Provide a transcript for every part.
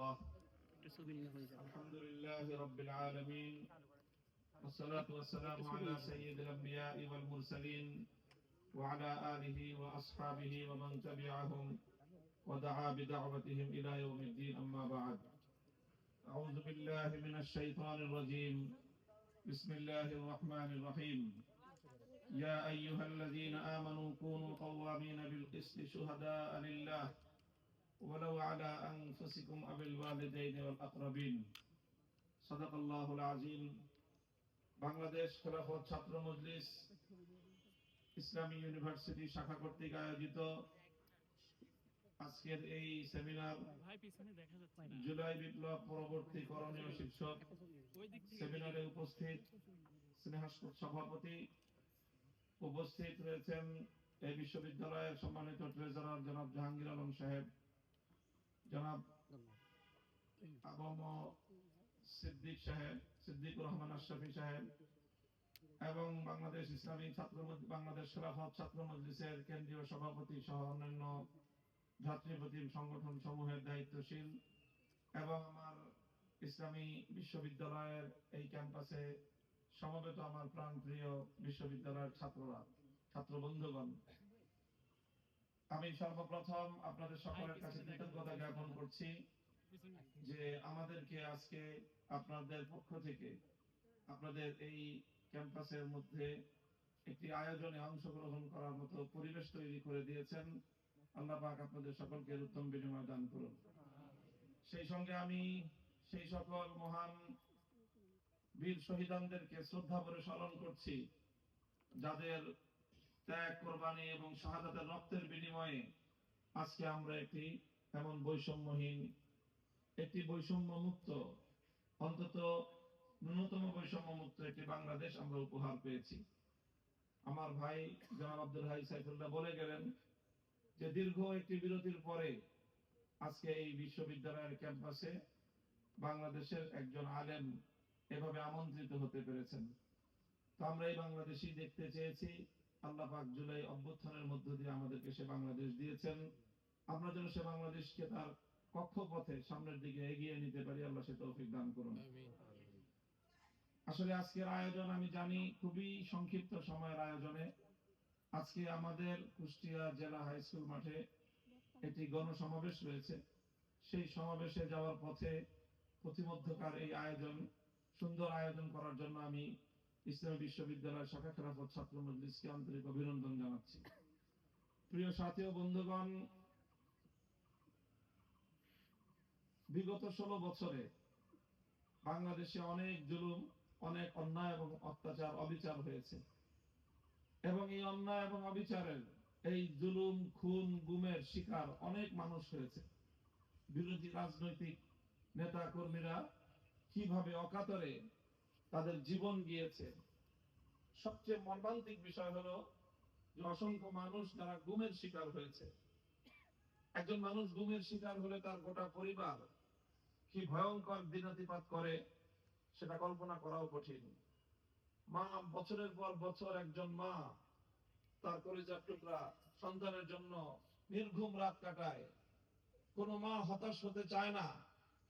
الله. الحمد لله رب العالمين، والصلاة والسلام على سيد الأنبياء والمرسلين وعلى آله وأصحابه ومن تبعهم ودعا بدعوتهم إلى يوم الدين. أما بعد، أعوذ بالله من الشيطان الرجيم. بسم الله الرحمن الرحيم. يا أيها الذين آمنوا كونوا قوامين بالقسط شهداء لله ولو على أنفسكم أو الوالدين والأقربين. صدق الله العظيم. বাংলাদেশ খেলাফত ছাত্র মজলিস ইসলামী ইউনিভার্সিটি শাখা কর্তৃক আয়োজিত আজকের এই সেমিনার জুলাই বিপ্লব পরবর্তী করণীয় শীর্ষক সেমিনারে উপস্থিত স্নেহাস্পদ সভাপতি, উপস্থিত রয়েছেন এই বিশ্ববিদ্যালয়ের সম্মানিত ট্রেজারার জনাব জাহাঙ্গীর আলম সাহেব, জনাব আবম সিদ্দিক সাহেব, সিদ্দিকুর রহমান আশরাফি সাহেব এবং বাংলাদেশ ইসলামী বাংলাদেশ খেলাফত ছাত্র মজলিসের কেন্দ্রীয় সভাপতি সহ অন্যান্য ছাত্রীপতি সংগঠন সমূহের দায়িত্বশীল এবং আমার ইসলামী বিশ্ববিদ্যালয়ের এই ক্যাম্পাসে সমবেত আমার প্রাণপ্রিয় বিশ্ববিদ্যালয়ের ছাত্র বন্ধুগণ, আমি সর্বপ্রথম আপনাদের সকলের কাছে কৃতজ্ঞতা জ্ঞাপন করছি যে আমাদেরকে আজকে আপনাদের পক্ষ থেকে আপনাদের এই ক্যাম্পাসের মধ্যে একটি আয়োজনে অংশগ্রহণ করার মতো পরিবেশ তৈরি করে দিয়েছেন। আল্লাহ পাক আপনাদের সকলকে উত্তম বিনিময় দান করুন। সেই সঙ্গে আমি সেই সকল মহান বীর শহীদদেরকে শ্রদ্ধা ভরে স্মরণ করছি, যাদের ত্যাগ, কোরবানি এবং শাহাদাতের রক্তের বিনিময়ে আজকে আমরা একটি এমন বৈষম্যহীন, একটি বৈষম্য মুক্ত, অন্তত ন্যূনতম বৈষম্য মুক্ত একটি বাংলাদেশ আমরা উপহার পেয়েছি। আমার ভাই জনাব আব্দুল হাই সাইফুল্লাহ বলে গেলেন যে দীর্ঘ একটি বিরতির পরে আজকে এই বিশ্ববিদ্যালয়ের ক্যাম্পাসে বাংলাদেশের একজন আলেম এভাবে আমন্ত্রিত হতে পেরেছেন। তো আমরা এই বাংলাদেশই দেখতে চেয়েছি। আল্লাহ পাক জুলাই অভ্যুত্থানের মধ্য দিয়ে আমাদেরকে সে বাংলাদেশ দিয়েছেন। আমরা যেন সে বাংলাদেশকে তার কক্ষপথে সামনের দিকে এগিয়ে নিতে পারি, আল্লাহ সে তৌফিক দান করুন। আসলে আজকের আয়োজন আমি জানি খুবই সংক্ষিপ্ত সময়ের আয়োজনে আজকে আমাদের কুষ্টিয়া জেলা হাই স্কুল মাঠে একটি গণসমাবেশ রয়েছে। সেই সমাবেশে যাওয়ার পথে প্রতিমধ্যকার এই আয়োজন, সুন্দর আয়োজন করার জন্য আমি ইসলামী বিশ্ববিদ্যালয়ের শাখা খেলাফত ছাত্র মজলিসকে আন্তরিক অভিনন্দন জানাচ্ছি। প্রিয় সাথী ও বন্ধুগণ, বিগত 16 বছরে বাংলাদেশে অনেক জুলুম, অনেক অন্যায় এবং অত্যাচার, অবিচার হয়েছে এবং এই অন্যায় এবং অবিচারের, এই জুলুম, খুন, গুমের শিকার অনেক মানুষ হয়েছে। বিরোধী রাজনৈতিক নেতা কর্মীরা কিভাবে অকাতরে তাদের জীবন গিয়েছে। সবচেয়ে মর্মান্তিক বিষয় হলো যে অসংখ্য মানুষ যারা গুমের শিকার হয়েছে। একজন মানুষ গুমের শিকার হলে তার গোটা পরিবার কি ভয়ঙ্কর দিনাতিপাত করে সেটা কল্পনা করাও কঠিন। মা বছরের পর বছর, একজন মা তার কলিজার টুকরা সন্তানের জন্য নির্ঘুম রাত কাটায়। কোন মা হতাশ হতে চায় না,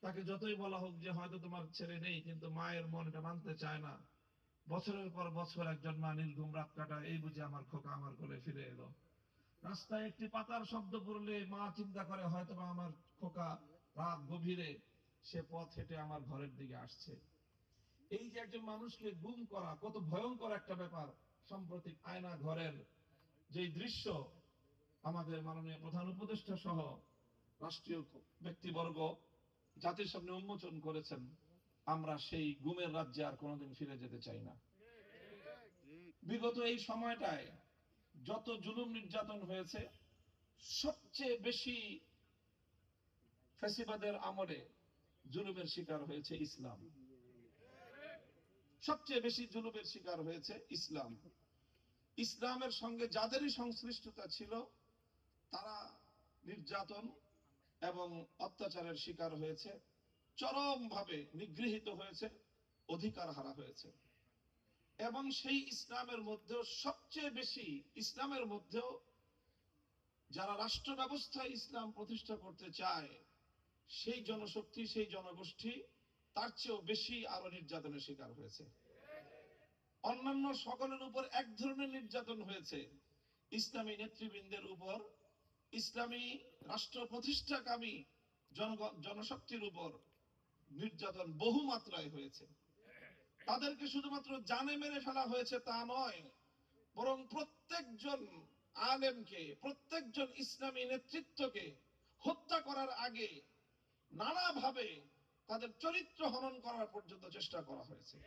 তাকে যতই বলা হোক যে হয়তো তোমার ছেলে নেই, কিন্তু মায়ের মন এটা মানতে চায় না। বছরের পর বছর একজন মা নির্ঘুম রাত কাটায়, এই বুঝে আমার খোকা আমার কোলে ফিরে এলো। রাস্তায় একটি পাতার শব্দ পড়লে মা চিন্তা করে হয়তো বা আমার খোকা রাত গভীরে সে পথ হেঁটে আমার ঘরের দিকে আসছে। এই যে একজন মানুষকে গুম করা কত ভয়ঙ্কর একটা ব্যাপার। সম্প্রতি আয়না ঘরের যে দৃশ্য আমাদের মাননীয় প্রধান উপদেষ্টা সহ রাষ্ট্রীয় ব্যক্তিবর্গ জাতির সামনে উন্মোচন করেছেন, আমরা সেই গুমের রাজ্যে আর কোনোদিন ফিরে যেতে চাই না। বিগত এই সময়টায় যত জুলুম নির্যাতন হয়েছে, সবচেয়ে বেশি ফ্যাসিবাদের আমলে জুলুমের শিকার হয়েছে ইসলাম। সবচেয়ে বেশি জুলুমের শিকার হয়েছে ইসলাম। ইসলামের সঙ্গে যাদেরই সংশ্লিষ্টতা ছিল তারা নির্যাতন এবং অত্যাচারের শিকার হয়েছে, চরমভাবে নিগৃহীত হয়েছে, অধিকার হারা হয়েছে। এবং সেই ইসলামের মধ্যেও সবচেয়ে বেশি, ইসলামের মধ্যেও যারা রাষ্ট্র ব্যবস্থায় ইসলাম প্রতিষ্ঠা করতে চায় সেই জনশক্তি, সেই জনগোষ্ঠী তার চেয়েও বেশি আরো নির্যাতনের শিকার হয়েছে। অন্যান্য সকলের উপর এক ধরনের নির্যাতন হয়েছে, ইসলামী নেতৃবৃন্দের উপর, ইসলামী রাষ্ট্র প্রতিষ্ঠাকামী জনশক্তির উপর নির্যাতন বহু মাত্রায় হয়েছে। তাদেরকে শুধুমাত্র জানে মেরে ফেলা হয়েছে তা নয়, বরং প্রত্যেকজন আলেমকে, প্রত্যেকজন ইসলামী নেতৃত্বকে হত্যা করার আগে নানাভাবে তাদের চরিত্র হনন করার পর্যন্ত চেষ্টা করা হয়েছে।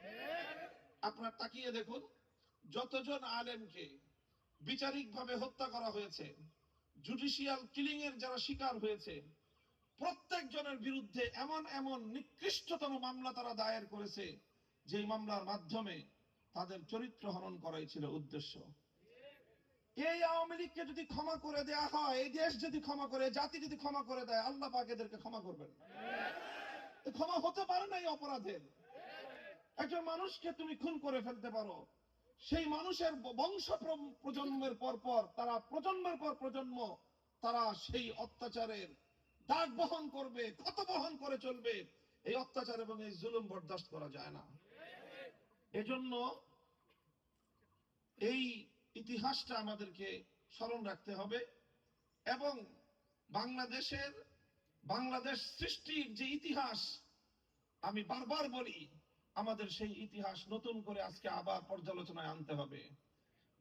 আপনার তাকিয়ে দেখুন, যতজন আলেমকে বিচারিকভাবে হত্যা করা হয়েছে, জুডিশিয়াল কিলিং এর যারা শিকার হয়েছে, প্রত্যেকজনের বিরুদ্ধে এমন এমন নিকৃষ্টতম মামলা তারা দায়ের করেছে, যে মামলার মাধ্যমে তাদের চরিত্র হনন করাই ছিল উদ্দেশ্য। এই আওয়ামী লীগকে যদি ক্ষমা করে দেয়া হয়, এই দেশ যদি ক্ষমা করে, জাতি যদি ক্ষমা করে দেয়, আল্লাহ পাক এদেরকে ক্ষমা করবেন। ক্ষমা হতে পারে না এই অপরাধের। একজন মানুষকে তুমি খুন করে ফেলতে পারো, সেই মানুষের বংশ প্রজন্মের পর পর তারা, প্রজন্মের পর প্রজন্ম তারা সেই অত্যাচারের দাগ বহন করবে, ক্ষত বহন করে চলবে। এই অত্যাচার এবং এই জুলুম বরদাস্ত করা যায় না। এজন্য এই ইতিহাসটা আমাদেরকে স্মরণ রাখতে হবে, এবং বাংলাদেশ সৃষ্টির যে ইতিহাস, আমি বারবার বলি, আমাদের সেই ইতিহাস নতুন করে আজকে আবার পর্যালোচনায় আনতে হবে।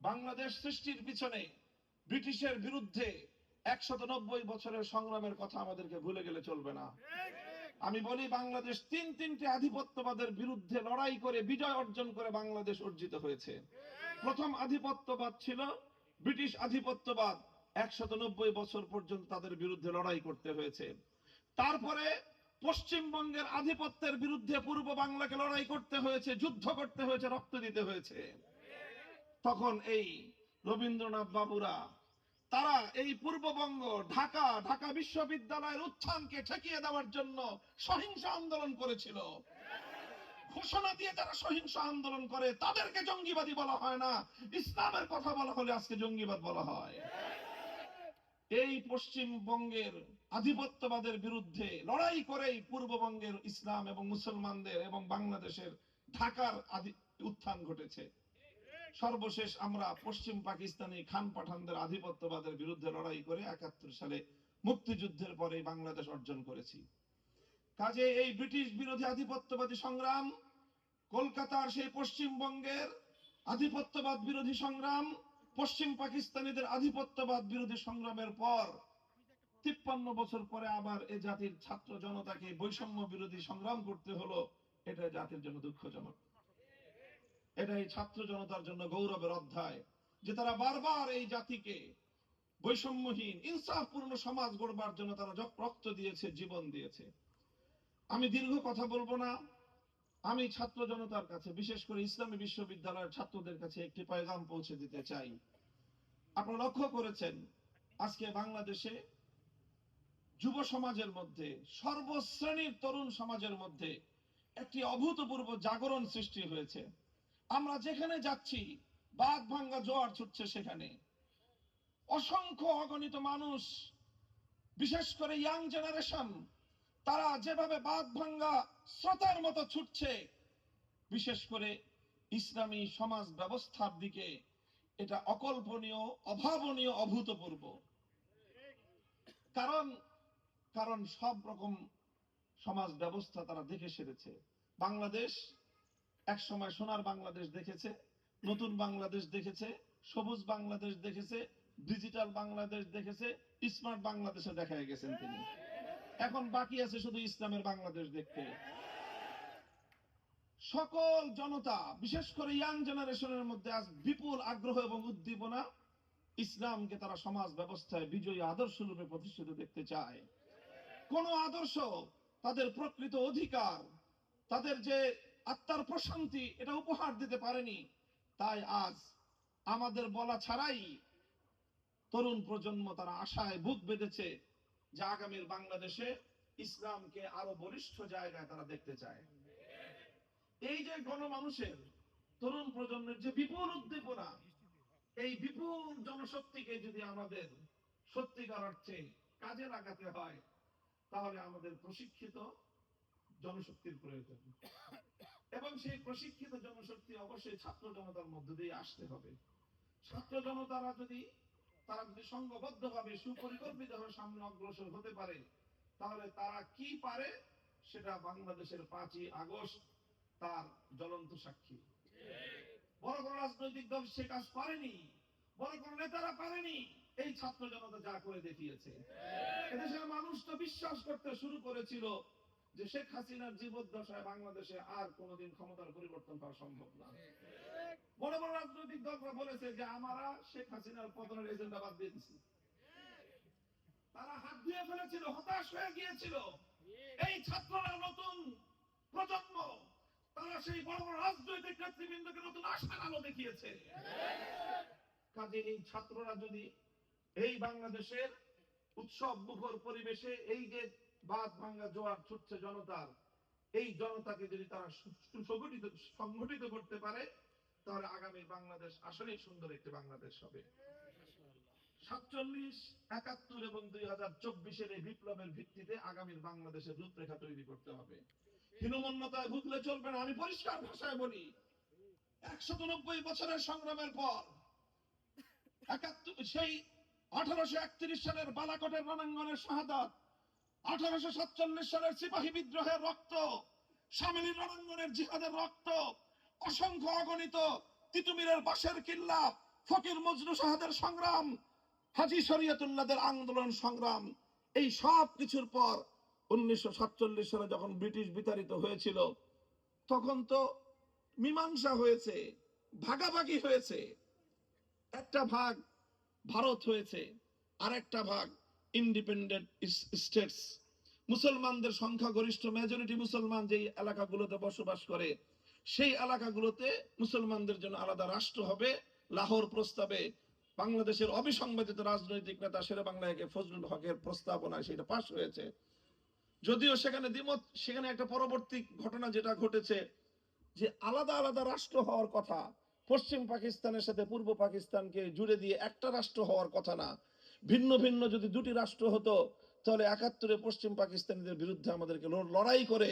বাংলাদেশ সৃষ্টির পিছনে ব্রিটিশের বিরুদ্ধে 190 বছরের সংগ্রামের কথা আমাদেরকে ভুলে গেলে চলবে না। আমি বলি, বাংলাদেশ তিনটি আধিপত্যবাদের বিরুদ্ধে লড়াই করে বিজয় অর্জন করে বাংলাদেশ অর্জিত হয়েছে। প্রথম আধিপত্যবাদ ছিল ব্রিটিশ আধিপত্যবাদ, 190 বছর পর্যন্ত তাদের বিরুদ্ধে লড়াই করতে হয়েছে। তারপরে পশ্চিমবঙ্গের আধিপত্যের বিরুদ্ধে পূর্ব বাংলাকে লড়াই করতে হয়েছে, যুদ্ধ করতে হয়েছে, রক্ত দিতে হয়েছে। তখন এই রবীন্দ্রনাথ বাবুরা, তারা এই পূর্ববঙ্গ, ঢাকা বিশ্ববিদ্যালয়ের উত্থানকে ঠেকিয়ে দেওয়ার জন্য সহিংস আন্দোলন করেছিল। ঘোষণা দিয়ে যারা সহিংস আন্দোলন করে তাদেরকে জঙ্গিবাদী বলা হয় না, ইসলামের কথা বলা হলে আজকে জঙ্গিবাদ বলা হয়। এই পশ্চিমবঙ্গের আধিপত্যবাদের বিরুদ্ধে লড়াই করেই পূর্ববঙ্গের ইসলাম এবং মুসলমানদের এবং বাংলাদেশের ঢাকার উত্থান ঘটেছে। সর্বশেষ আমরা পশ্চিম পাকিস্তানি খান পাঠানদের আধিপত্যবাদের বিরুদ্ধে লড়াই করে 71 সালে মুক্তিযুদ্ধের পরে বাংলাদেশ অর্জন করেছি। কাজে এই ব্রিটিশ বিরোধী আধিপত্যবাদী সংগ্রাম, কলকাতার সেই পশ্চিমবঙ্গের আধিপত্যবাদ বিরোধী সংগ্রাম, পশ্চিম পাকিস্তানিদের আধিপত্যবাদ বিরোধী সংগ্রামের পর 53 বছর পরে আবার এ জাতির ছাত্র জনতাকে বৈষম্য বিরোধী সংগ্রাম করতে হলো। এটা জাতির জন্য দুঃখজনক। এটা এই ছাত্র জনতার জন্য গৌরবের অধ্যায়, যে তারা বারবার এই জাতিকে বৈষম্যহীন ইনসাফপূর্ণ সমাজ গড়বার জন্য তারা রক্ত দিয়েছে, জীবন দিয়েছে। আমি দীর্ঘ কথা বলবো না। আমি ছাত্র জনতার কাছে, বিশেষ করে ইসলামী বিশ্ববিদ্যালয়ের ছাত্রদের কাছে একটি পয়গাম পৌঁছে দিতে চাই। আপনারা লক্ষ্য করেছেন, আজকে বাংলাদেশে যুব সমাজের মধ্যে, সর্বশ্রেণীর তরুণ সমাজের মধ্যে একটি অভূতপূর্ব জাগরণ সৃষ্টি হয়েছে। আমরা যেখানে যাচ্ছি বাঁধ ভাঙ্গা জোয়ার ছুটছে, সেখানে অসংখ্য অগণিত মানুষ, বিশেষ করে ইয়াং জেনারেশন, তারা যেভাবে বাঁধ ভাঙ্গা স্রোতের মতো ছুটছে, বিশেষ করে ইসলামী সমাজ ব্যবস্থার দিকে, এটা অকল্পনীয়, অভাবনীয়, অভূতপূর্ব। কারণ সব রকম সমাজ ব্যবস্থা তারা দেখে সেরেছে। বাংলাদেশ এক সময় সোনার বাংলাদেশ দেখেছে, নতুন বাংলাদেশ দেখেছে, সবুজ বাংলাদেশ দেখেছে, ডিজিটাল বাংলাদেশ দেখেছে, স্মার্ট বাংলাদেশে দেখা গেছেন তিনি। এখন বাকি আছে শুধু ইসলামের বাংলাদেশ দেখতে। সকল জনতা, বিশেষ করে ইয়াং জেনারেশনের মধ্যে আজ বিপুল আগ্রহ এবং উদ্দীপনা। ইসলামকে তারা সমাজ ব্যবস্থায় বিজয়ী আদর্শ রূপে প্রতিষ্ঠিত দেখতে চায়। কোন আদর্শ তাদের প্রকৃত অধিকার, তাদের যে আত্মার প্রশান্তি, এটা উপহার দিতে পারেনি। তাই আজ আমাদের বলা ছাড়াই তরুণ প্রজন্ম তারা আশায় বুক বেঁধেছে যে আগামীর বাংলাদেশে ইসলামকে আরো বলিষ্ঠ জায়গায় তারা দেখতে চায়। এই যে গণমানুষের, তরুণ প্রজন্মের যে বিপুল উদ্দীপনা, এই বিপুল জনশক্তিকে যদি আমাদের সত্যিকার অর্থে কাজে লাগাতে হয়, তাহলে আমাদের প্রশিক্ষিত জনশক্তির প্রয়োজন, এবং সেই প্রশিক্ষিত জনশক্তি অবশ্যই ছাত্র জনতার মধ্য দিয়ে আসতে হবে। ছাত্র জনতারা যদি সংঘবদ্ধ ভাবে সুপরিকল্পিত ভাবে সামনে অগ্রসর হতে পারে, তাহলে তারা কি পারে সেটা বাংলাদেশের 5ই আগস্ট তার জ্বলন্ত সাক্ষী। বড় বড় রাজনৈতিক দল সে কাজ পারেনি, বড় বড় নেতারা পারেনি, এই ছাত্র জনতা যা করে দেখিয়েছে। এদেশের মানুষ তো বিশ্বাস করতে শুরু করেছিল যে শেখ হাসিনার জীবদ্দশায় বাংলাদেশে আর কোনোদিন ক্ষমতার পরিবর্তন করা সম্ভব না। বড় বড় রাজনৈতিক দলরা বলেছে যে আমরা শেখ হাসিনার পতনের এজেন্ডা বাদ দিয়ে দিছি। তারা হাত দিয়ে ফেলেছিল, হতাশ হয়ে গিয়েছিল। এই ছাত্ররা নতুন প্রজন্ম, তারা সেই বড় বড় রাজনৈতিক নেতৃবৃন্দকে নতুন আশার আলো দেখিয়েছে। কাজে এই ছাত্ররা যদি এই বাংলাদেশের উৎসব মুখর পরিবেশে এই যে বাদ ভাঙ্গা জোয়ার ছুটছে জনতার, এই জনতাকে যদি তারা সংগঠিত করতে পারে, তাহলে আগামী বাংলাদেশ আসলেই সুন্দর একটি বাংলাদেশ হবে। 47, 71 এবং 2024-এর এই বিপ্লবের ভিত্তিতে আগামীর বাংলাদেশের রূপরেখা তৈরি করতে হবে। হীনমন্যতায় ভুগলে চলবে না। আমি পরিষ্কার ভাষায় বলি, 190 বছরের সংগ্রামের পর সেই 1831 সালের বালাকোটের রণাঙ্গনের শাহাদাত, 1847 সালের সিপাহী বিদ্রোহের রক্ত, শামিলি রণাঙ্গনের জিহাদের রক্ত, অসংখ্য অগণিত তিতুমিরের বাঁশের কিল্লা, ফকির মজনু শাহাদের সংগ্রাম, হাজী শরীয়তুল্লাহদের আন্দোলন সংগ্রাম, এই সব কিছুর পর 1947 সালে যখন ব্রিটিশ বিতাড়িত হয়েছিল, তখন তো মীমাংসা হয়েছে, ভাগাভাগি হয়েছে। একটা ভাগ ভারত হয়েছে, আর একটা ভাগ ইন্ডিপেন্ডেন্ট স্টেটস। মুসলমানদের সংখ্যাগরিষ্ঠ মেজরিটি মুসলমান যেই এলাকাগুলোতে বসবাস করে, সেই এলাকাগুলোতে মুসলমানদের জন্য আলাদা রাষ্ট্র হবে। লাহোর প্রস্তাবে বাংলাদেশের অবিসংবাদিত রাজনৈতিক নেতা শেরে বাংলা ফজলুল হকের প্রস্তাবনায় সেটা পাশ হয়েছে। যদিও সেখানে দ্বিমত, সেখানে একটা পরবর্তী ঘটনা যেটা ঘটেছে যে আলাদা আলাদা রাষ্ট্র হওয়ার কথা, পশ্চিম পাকিস্তানের সাথে পূর্ব পাকিস্তানকে জুড়ে দিয়ে একটা রাষ্ট্র হওয়ার কথা না, ভিন্ন ভিন্ন যদি দুটি রাষ্ট্র হতো, তাহলে 71-এ পশ্চিম পাকিস্তানিদের বিরুদ্ধে আমাদেরকে লড়াই করে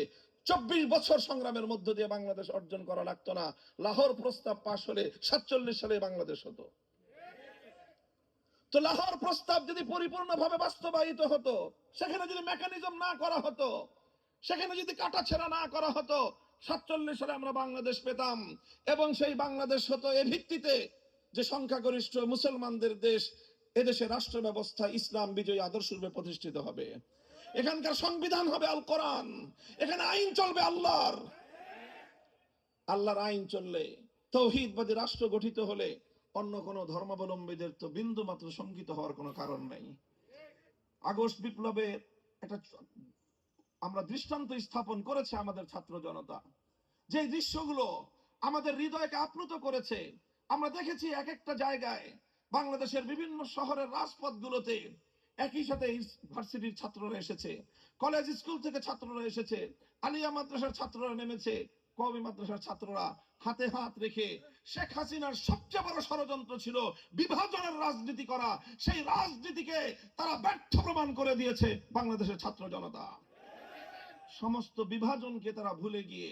24 বছর সংগ্রামের মধ্য দিয়ে বাংলাদেশ অর্জন করা লাগতো না। লাহোর প্রস্তাব পাশ হলে 47 সালে বাংলাদেশ হতো। তো লাহোর প্রস্তাব যদি পরিপূর্ণভাবে বাস্তবায়িত হতো, সেখানে যদি মেকানিজম না করা হতো, সেখানে যদি কাটাছেঁড়া না করা হতো, 47 সালে আমরা বাংলাদেশ পেতাম। এবং সেই বাংলাদেশ হতো এ ভিত্তিতে যে সংখ্যাগরিষ্ঠ মুসলমানদের দেশ, এদেশে রাষ্ট্র ব্যবস্থা ইসলাম বিজয়ী আদর্শ রূপে প্রতিষ্ঠিত হবে। এখানকার সংবিধান হবে আল কোরআন, এখানে আইন চলবে আল্লাহর। আল্লাহর আইন চললে, তৌহিদবাদী রাষ্ট্র গঠিত হলে অন্য কোন ধর্মাবলম্বীদের তো বিন্দু মাত্র শঙ্কিত হওয়ার কোনো কারণ নাই। আগস্ট বিপ্লবের একটা আমরা দৃষ্টান্ত স্থাপন করেছে আমাদের ছাত্র জনতা, যে দৃশ্যগুলো আমাদের হৃদয়কে আপ্লুত করেছে। আমরা দেখেছি এক একটা জায়গায় বাংলাদেশের বিভিন্ন শহরের রাজপথগুলোতে একই সাথে ভার্সিটির ছাত্ররা এসেছে, কলেজ স্কুল থেকে ছাত্ররা এসেছে, আলিয়া মাদ্রাসার ছাত্ররা নেমেছে, কওমি মাদ্রাসার ছাত্ররা হাতে হাত রেখে। শেখ হাসিনার সবচেয়ে বড় ষড়যন্ত্র ছিল বিভাজনের রাজনীতি করা, সেই রাজনীতিকে তারা ব্যর্থ প্রমাণ করে দিয়েছে বাংলাদেশের ছাত্র জনতা। সমস্ত বিভাজনকে তারা ভুলে গিয়ে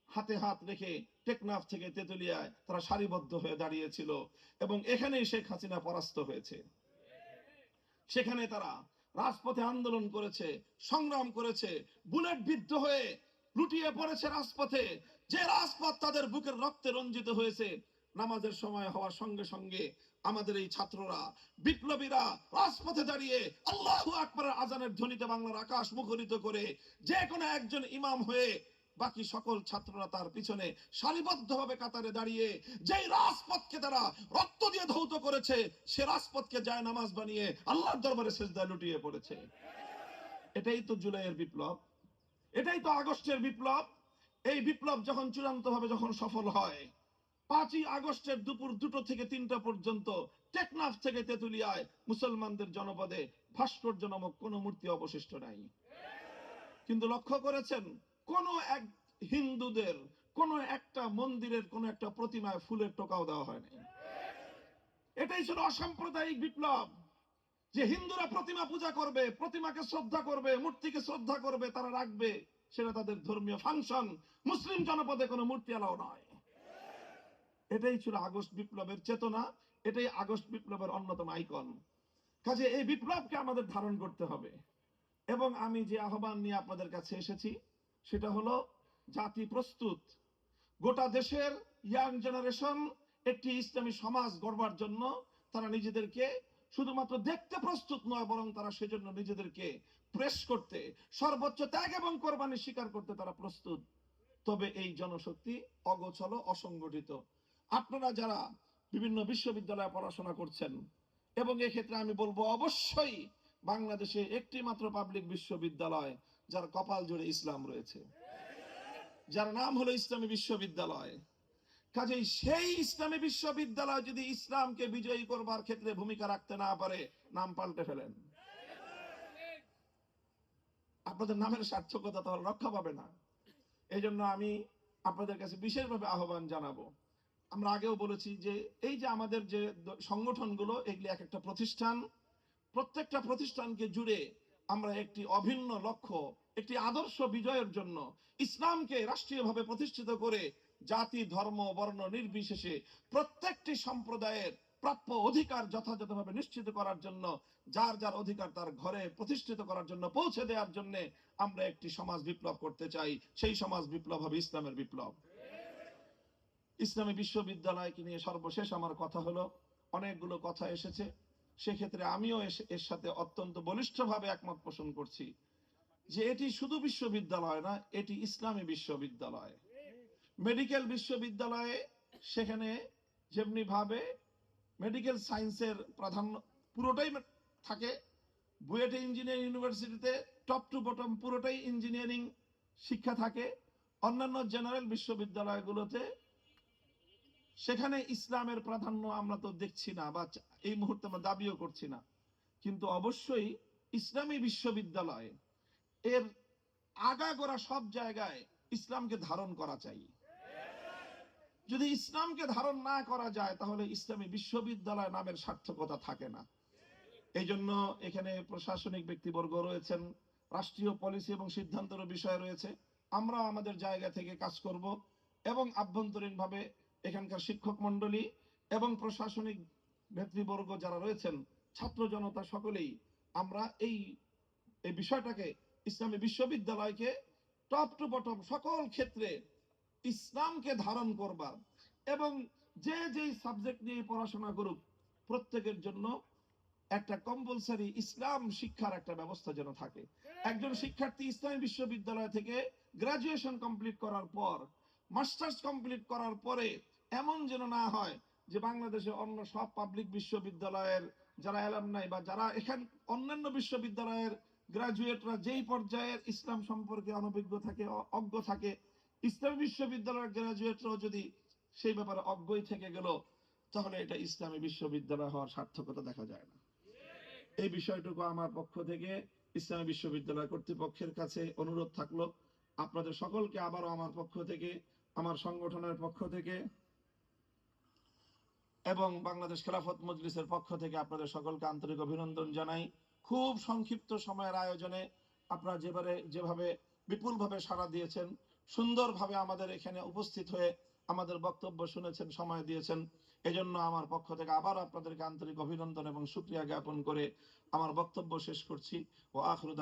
হাতে হাত রেখে টেকনাফ থেকে তেতুলিয়ায় তারা সারিবদ্ধ হয়ে দাঁড়িয়েছিল, এবং এখানেই শেখ হাসিনা পরাস্ত হয়েছে। সেখানে তারা রাজপথে আন্দোলন করেছে, সংগ্রাম করেছে, বুলেট বিদ্ধ হয়ে লুটিয়ে পড়েছে রাজপথে। যে রাজপথ তাদের বুকের রক্তে রঞ্জিত হয়েছে, নামাজের সময় হওয়ার সঙ্গে সঙ্গে আমাদের এই ছাত্ররা, বিপ্লবীরা রাজপথে দাঁড়িয়ে আল্লাহু আকবারের আজানের ধ্বনিতে বাংলার আকাশ মুখরিত করে, যে কোনো একজন ইমাম হয়ে বাকি সকল ছাত্ররা তার পিছনে সারিবদ্ধভাবে কাতারে দাঁড়িয়ে যেই রাজপথকে তারা রক্ত দিয়ে ধৌত করেছে, সে রাজপথকে যায় নামাজ বানিয়ে আল্লাহর দরবারে সিজদায় লুটিয়ে পড়েছে। এটাই তো জুলাইয়ের বিপ্লব, এটাই তো আগস্টের বিপ্লব। এই বিপ্লব যখন চূড়ান্তভাবে যখন সফল হয়, 5ই আগস্টের দুপুর 2টো থেকে 3টা পর্যন্ত টেকনাফ থেকে তেতুলিয়ায় মুসলমানদের জনপদে ভাস্কর্য নামক কোন মূর্তি অবশিষ্ট নাই। কিন্তু লক্ষ্য করেছেন, কোন এক হিন্দুদের কোন একটা মন্দিরের কোন একটা প্রতিমায় ফুলের টোকাও দেওয়া হয়নি। এটাই ছিল অসাম্প্রদায়িক বিপ্লব। যে হিন্দুরা প্রতিমা পূজা করবে, প্রতিমাকে শ্রদ্ধা করবে, মূর্তিকে শ্রদ্ধা করবে, তারা রাখবে, সেটা তাদের ধর্মীয় ফাংশন। মুসলিম জনপদে কোনো মূর্তি এলাও নয়। এটাই ছিল আগস্ট বিপ্লবের চেতনা, এটাই আগস্ট বিপ্লবের অন্যতম আইকন। কাজে এই বিপ্লবকে আমাদের ধারণ করতে হবে। এবং আমি যে আহ্বান নিয়ে আপনাদের কাছে এসেছি সেটা হলো, জাতি প্রস্তুত, গোটা দেশের ইয়াং জেনারেশন একটি ইসলামী সমাজ গড়বার জন্য তারা নিজেদেরকে শুধুমাত্র দেখতে প্রস্তুত নয়, বরং তারা সেজন্য নিজেদেরকে প্রেস করতে, সর্বোচ্চ ত্যাগ এবং কোরবানি স্বীকার করতে তারা প্রস্তুত। তবে এই জনশক্তি অগোছল, অসংগঠিত। আপনারা যারা বিভিন্ন বিশ্ববিদ্যালয়ে পড়াশোনা করছেন, এবং এক্ষেত্রে আমি বলবো অবশ্যই বাংলাদেশে একটি মাত্র পাবলিক বিশ্ববিদ্যালয় যার কপাল জুড়ে ইসলাম রয়েছে, যার নাম হলো ইসলামী বিশ্ববিদ্যালয়। কাজেই সেই ইসলামী বিশ্ববিদ্যালয় যদি ইসলামকে বিজয়ী করবার ক্ষেত্রে ভূমিকা রাখতে না পারে, নাম পাল্টে ফেলেন। আপনাদের নামের সার্থকতা তাহলে রক্ষা পাবে না। এই জন্য আমি আপনাদের কাছে বিশেষভাবে আহ্বান জানাবো। আমরা আগেও বলেছি যে এই যে আমাদের যে সংগঠনগুলো, এগুলি এক একটা প্রতিষ্ঠান, প্রত্যেকটা প্রতিষ্ঠানকে জুড়ে আমরা একটি অভিন্ন লক্ষ্য, একটি আদর্শ বিজয়ের জন্য ইসলামকে রাষ্ট্রীয়ভাবে প্রতিষ্ঠিত করে জাতি, ধর্ম, বর্ণ নির্বিশেষে প্রত্যেকটি সম্প্রদায়ের প্রাপ্য অধিকার যথাযথভাবে নিশ্চিত করার জন্য, যার যার অধিকার তার ঘরে প্রতিষ্ঠিত করার জন্য, পৌঁছে দেওয়ার জন্য আমরা একটি সমাজ বিপ্লব করতে চাই। সেই সমাজ বিপ্লব হবে ইসলামের বিপ্লব। ইসলামী বিশ্ববিদ্যালয়কে নিয়ে সর্বশেষ আমার কথা হলো, অনেকগুলো কথা এসেছে, সেক্ষেত্রে আমিও এর সাথে অত্যন্ত বলিষ্ঠভাবে একমত পোষণ করছি যে এটি শুধু বিশ্ববিদ্যালয় না, এটি ইসলামী বিশ্ববিদ্যালয়। মেডিকেল বিশ্ববিদ্যালয়ে সেখানে যেমনি ভাবে মেডিকেল সায়েন্সের প্রাধান্য পুরোটাই থাকে, বুয়েট ইঞ্জিনিয়ারিং ইউনিভার্সিটিতে টপ টু বটম পুরোটাই ইঞ্জিনিয়ারিং শিক্ষা থাকে, অন্যান্য জেনারেল বিশ্ববিদ্যালয়গুলোতে সেখানে ইসলামের প্রাধান্য আমরা তো দেখছি না, বা এই মুহূর্তে আমরা দাবিও করছি না। কিন্তু অবশ্যই ইসলামী বিশ্ববিদ্যালয় এর আগাগোড়া সব জায়গায় ইসলামকে ধারণ করা চাই। যদি ইসলামকে ধারণ না করা যায়, তাহলে ইসলামী বিশ্ববিদ্যালয় নামের সার্থকতা থাকে না। এই জন্য এখানে প্রশাসনিক ব্যক্তিবর্গ রয়েছেন, রাষ্ট্রীয় পলিসি এবং সিদ্ধান্তের বিষয় রয়েছে। আমরা আমাদের জায়গা থেকে কাজ করব, এবং আভ্যন্তরীণভাবে এখানকার শিক্ষক মন্ডলী এবং প্রশাসনিক নেতৃবর্গ যারা রয়েছেন, ছাত্র জনতা সকলেই আমরা এই বিষয়টাকে, ইসলামী বিশ্ববিদ্যালয়কে টপ টু বটম সকল ক্ষেত্রে ইসলামকে ধারণ করবার, এবং যে যেই সাবজেক্ট নিয়ে পড়াশোনা করুক প্রত্যেকের জন্য একটা কম্পালসারি ইসলাম শিক্ষার একটা ব্যবস্থা যেন থাকে। একজন শিক্ষার্থী ইসলামী বিশ্ববিদ্যালয় থেকে গ্রাজুয়েশন কমপ্লিট করার পর, মাস্টার্স কমপ্লিট করার পরে এমন যেন না হয় যে বাংলাদেশে অন্য সব পাবলিক বিশ্ববিদ্যালয়ের যারা অ্যালামনাই বা যারা এখান অন্যান্য বিশ্ববিদ্যালয়ের গ্রাজুয়েটরা যেই পর্যায়ের ইসলাম সম্পর্কে অনভিজ্ঞ থাকে, অজ্ঞ থাকে, ইসলামী বিশ্ববিদ্যালয়ের গ্রাজুয়েটরাও যদি সেই ব্যাপারে অজ্ঞই থেকে গেল, তাহলে এটা ইসলামী বিশ্ববিদ্যালয় হওয়ার সার্থকতা দেখা যায় না। এই বিষয়টুকু আমার পক্ষ থেকে ইসলামী বিশ্ববিদ্যালয় কর্তৃপক্ষের কাছে অনুরোধ থাকলো। আপনাদের সকলকে আবারও আমার পক্ষ থেকে, আমার সংগঠনের পক্ষ থেকে এবং বাংলাদেশ খেলাফত মজলিসের পক্ষ থেকে আপনাদের সকলকে আন্তরিক অভিনন্দন জানাই। খুব সংক্ষিপ্ত সময়ের আয়োজনে আপনারা যেভাবে বিপুলভাবে সাড়া দিয়েছেন, সুন্দরভাবে আমাদের এখানে উপস্থিত হয়ে আমাদের বক্তব্য শুনেছেন, সময় দিয়েছেন, এজন্য আমার পক্ষ থেকে আবার আপনাদেরকে আন্তরিক অভিনন্দন এবং শুকরিয়া জ্ঞাপন করে আমার বক্তব্য শেষ করছি। ও আখিরু